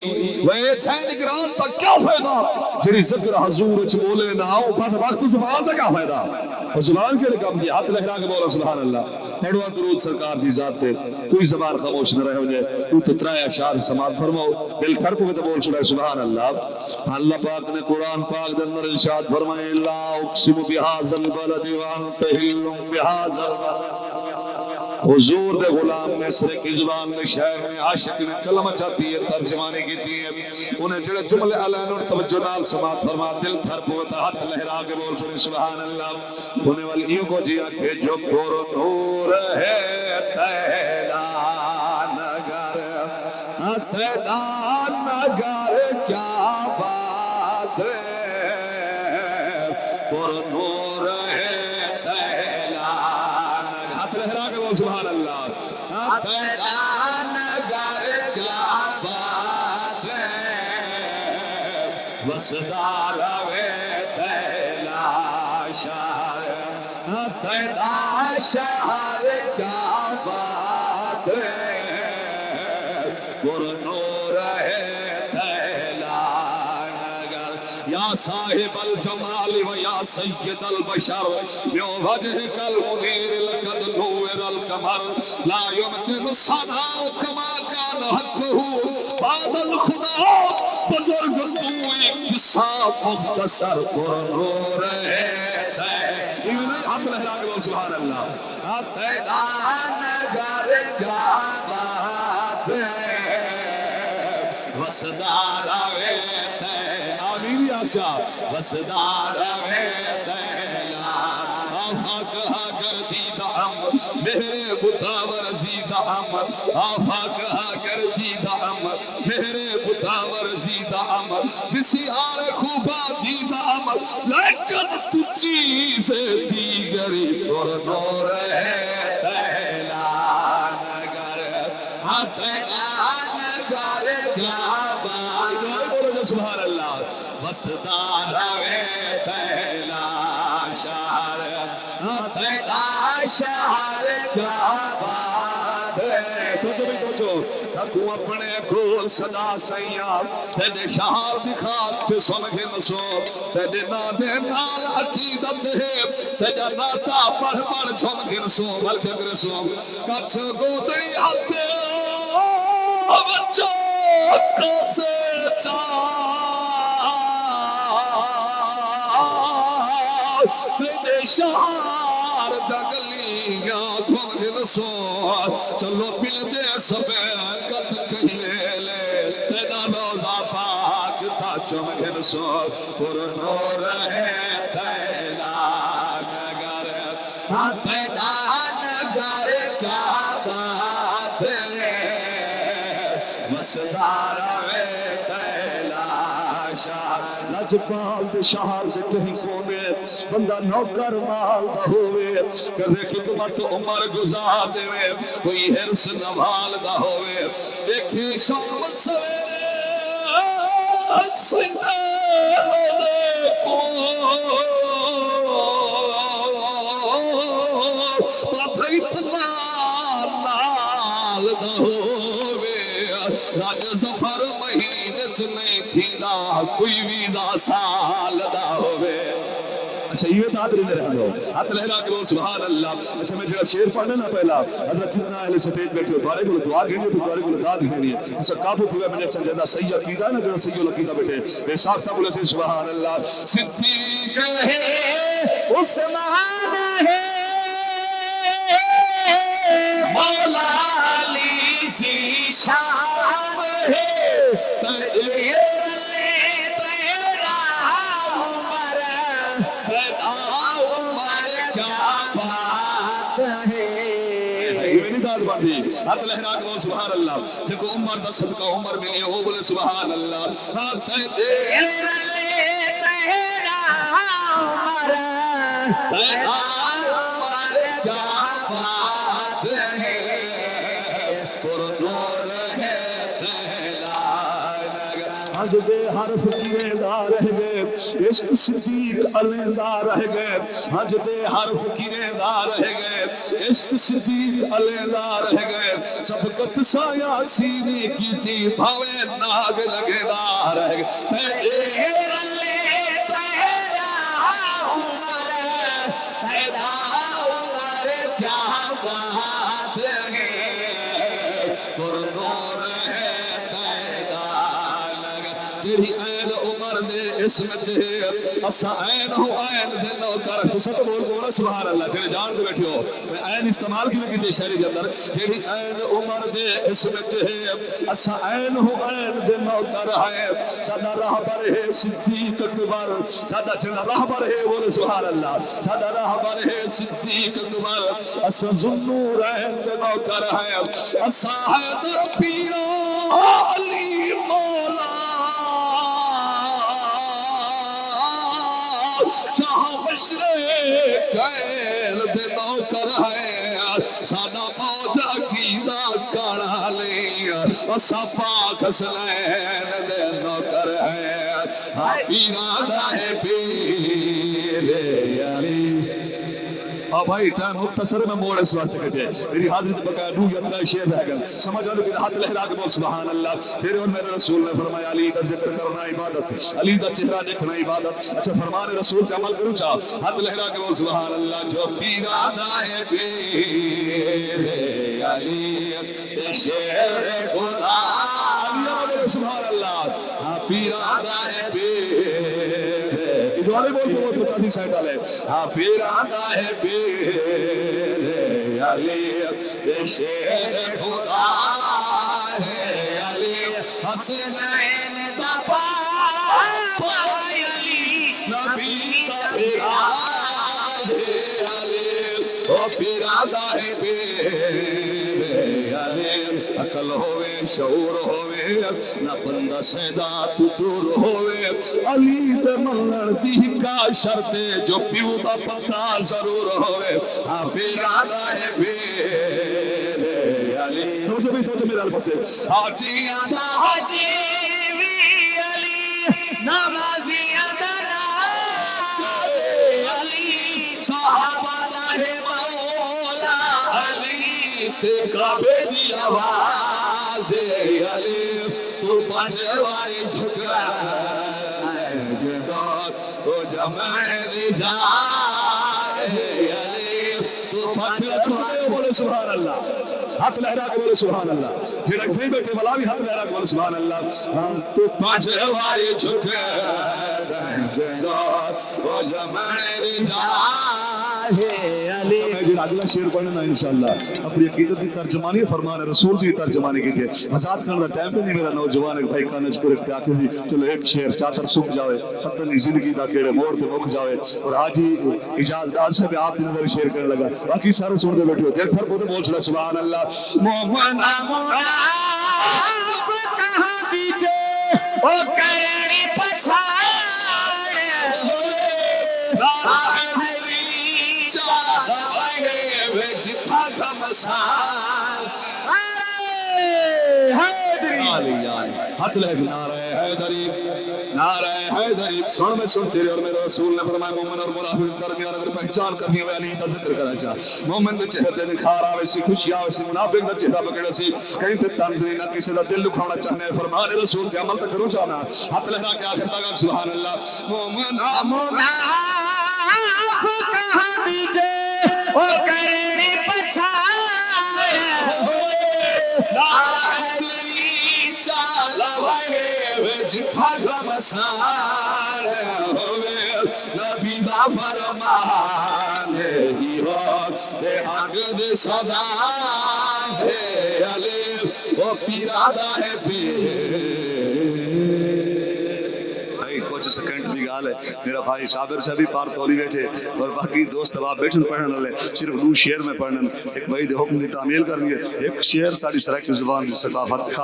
وہ چھے نگران تا کیا فائدہ جڑی ذکر حضور چ بولے نہ آؤ بعد وقت زبان دا کیا فائدہ اور زبان کے کام دی ہاتھ لہرا کے بولا سبحان اللہ پڑھوا درود سرکار دی ذات پہ کوئی زبان خاموش نہ رہے ہو جائے تو تترایا اشعار سماعت فرماؤ دل کر پہ تو بول چھڑے سبحان اللہ اللہ پاک نے قرآن پاک دے اندر ارشاد فرمائے لا اقسم بہذا البلد وانت حل بہذا البلد حضور دے غلام مصر کی زبان میں شہر میں عاشق نے کلمہ چاہتی ہے ترجمانی کی دی ہے انہیں جڑے جملے علین اور توجہ نال سماعت فرما دل تھر پوتا ہاتھ لہرا کے بول چھوڑے سبحان اللہ انہیں والیوں کو جیا کہ جو پر نور ہے تیرا نگر کیا بات ہے پر نور ہے سبحان اللہ تیرا نگر کیا بات ہے وسدار وے تیلا شہر تیرا شہر کیا بات ہے پر نور ہے تیلا نگر یا صاحب الجمال و یا سید البشر بیو وجہ کل منیر لقد نور القمر لا يمكن صنع كما كان حقه بعد الخدا بزرگ تو ایک قصہ مختصر پر نور ہے یہ نہیں ہاتھ لہرا کے بول سبحان اللہ تیرا نگر کیا بات ہے وسدار وے آمین یا اکشا وسدار وے میرے بتاور زیدہ احمد آفا کہا کر دیدہ احمد میرے بتاور زیدہ احمد بسیار خوبا دیدہ احمد لیکن تو چیز دیگری پر نور ہے تیلا نگر تیلا نگر کیا بات سبحان اللہ وسدار وے تیلا شہر تیلا شہر کیا بات ہے توجہ بھی توجہ سکو اپنے کول صدا سیاں تیرے شہر دکھات پہ سنگے نسو تیرے نادے نال عقیدت ہے تیرے ناتا پڑھ پڑھ چھنگے نسو بلکہ رسو کچھ گودری ہتے بچوں کسے تیرے شہر دگلیاں کھونے نسو چلو پل دے سبے قد کہلے لے تیرا روزہ پاک تا چمکے نسو پر نور ہے تیرا نگر تیرا نگر کیا بات ہے مسدار وے تیلا شہر لجپال دے شہر دے کہیں کونے بندہ نوکر مال دا ہوئے کرے خدمت عمر گزار دے وے کوئی حرص نوال دا ہوئے دیکھیں شام سویرے سیدے روزے کو پتہ اتنا نال دا ہوئے راج زفر مہین چنے تھینا کوئی ویزا سال دا ہوئے اچھا یہ بات رہنے رہا دو ہاتھ لہلا کے بول سبحان اللہ اچھا میں جگہ شیر پڑھنے نہ پہلا حضرت جتنا اہل سٹیج بیٹھے ہو دوارے کو دعا گھنی ہے تو دوارے کو دعا گھنی ہے تو سکابو ہوئے میں نے اچھا جیسا سیدہ کیزا ہے نا جیسا سیدہ لکیزہ بیٹھے بے ساکھ سا بولے سے سبحان اللہ صدیق ہے عثمان ہے مولا علی سی شان ہے ہاتھ لہرا کے بول سبحان اللہ جب عمر دا صدقہ عمر ملے ہو بولے سبحان اللہ ہاتھ تیرا عمر تیرا عمر کیا بات ہے پر نور ہے تیلا نگر آج بے حرف کیے دا رہ گئے عشق صدیق علیندہ رہ گئے آج بے حرف کیے دا رہ گئے عشق صدیق علیندہ رہ گئے سبقت سایہ سینی کی تھی بھاوے ناگ لگے دار ہے تیری عین عمر دے اسمت ہے اسا عین ہو عین دے نوکر تو سب بول بولا سبحان اللہ تیرے جان کے بیٹھے ہو میں عین استعمال کی لگی تھی شہری کے اندر تیری عین عمر دے اسمت ہے اسا عین ہو عین دے نوکر ہے سادہ راہبر ہے صدیق اکبر سادہ جنہ راہبر ہے بولے سبحان اللہ سادہ راہبر ہے صدیق اکبر اسا ذوالنور عین دے نوکر ہے اسا حیدر پیرو علی جہاں مشرقین دے نوکر ہے سادہ موج عقیدہ کڑا لیں اسا پاک حسنین دے نوکر ہے پیرادہ ہے پیر علی ہاں بھائی ٹائم مختصر میں موڑ اس واسطے کہتے ہیں میری حاضری تو بقایا روح یترا شیر رہ گا سمجھ آنے کہ ہاتھ لہرا کے بول سبحان اللہ پھر اور میرے رسول نے فرمایا علی کا ذکر کرنا عبادت علی کا چہرہ دیکھنا عبادت اچھا فرمان رسول کا عمل کروں چاہ ہاتھ لہرا کے بول سبحان اللہ جو پیرادہ ہے پیر علی شیر خدا سبحان اللہ پیرادہ ہے پیر دوارے بول کے وہ پچا دی سائٹ آلے پیرادہ ہے پیر علی شیر خدا ہے علی حسنین دا پاپا علی نبی کا پیراد ہے علی وہ پیرادہ ہے پیر علی عقل ہوئے شعور ہوئے نہ بندہ سیدہ تو دور ہوئے علی دے ملن دی کا شرط جو پیو دا پتہ ضرور ہوئے پیرادہ ہے پیر علی توجہ میرے الفاظ سے حاجی آدھا حاجی وی علی نمازی آدھا ناجی علی صحابہ ہے مولا علی تے کعبے دی آواز علی تو پانچواری جھکا تو جمع دی جائے علی تو پانچواری چھوڑے بولے سبحان اللہ ہاتھ لہرا کے بولے سبحان اللہ جڑا کہیں بیٹھے والا بھی ہاتھ لہرا کے بولے سبحان اللہ تو پانچواری جھکا تو جمع دی جائے علی اگلا شعر پڑھنا انشاءاللہ اپنی عقیدت کی ترجمانی فرمان رسول کی ترجمانی کی تھے آزاد کرنے کا ٹائم پہ نہیں میرا نوجوان ایک بھائی کانج کو رکھتے آکے دی چلو ایک شعر چادر سکھ جاوے پتہ نہیں زندگی دا کیڑے موڑ تے مک جاوے اور آج ہی اجازت آج سے بھی آپ کی نظر شعر کرنے لگا باقی سارے سن دے بیٹھے ہو دل پھر بولتے بول چلا سبحان اللہ مومن آپ کہاں دیجے او کرنی پچھاڑ جتھا کا مسال حق لے نعرہ حیدری نعرہ حیدری سن میں سن تیرے اور میرے رسول نے فرمایا مومن اور منافق درمیان اگر پہچان کرنی ہے علی کا ذکر کرنا چاہ مومن دے چہرے تے نکھار آوے سی خوشی آوے سی منافق دا چہرہ پکڑے سی کہیں تے تنزلی نہ کسی دا دل لکھانا چاہنے فرمان رسول کے عمل تک کروں چاہنا حق لہرا کے آخر لگا سبحان اللہ مومن منافق کہاں دیجے او کرنی پچھاڑ نعرہ چالوائے جتھا کا مسال ہوئے نبی دا فرمان ہی ہو دے حق دے صدا ہے علی وہ پیرادہ ہے پیر کچھ سیکنڈ کی گال ہے میرا بھائی صابر سے بھی پار تولی بیٹھے اور باقی دوست اب بیٹھن پڑھنے والے صرف دو شعر میں پڑھنے ایک بھائی دے حکم دی تعمیل کرنی ہے ایک شعر ساری سرائک زبان دی ثقافت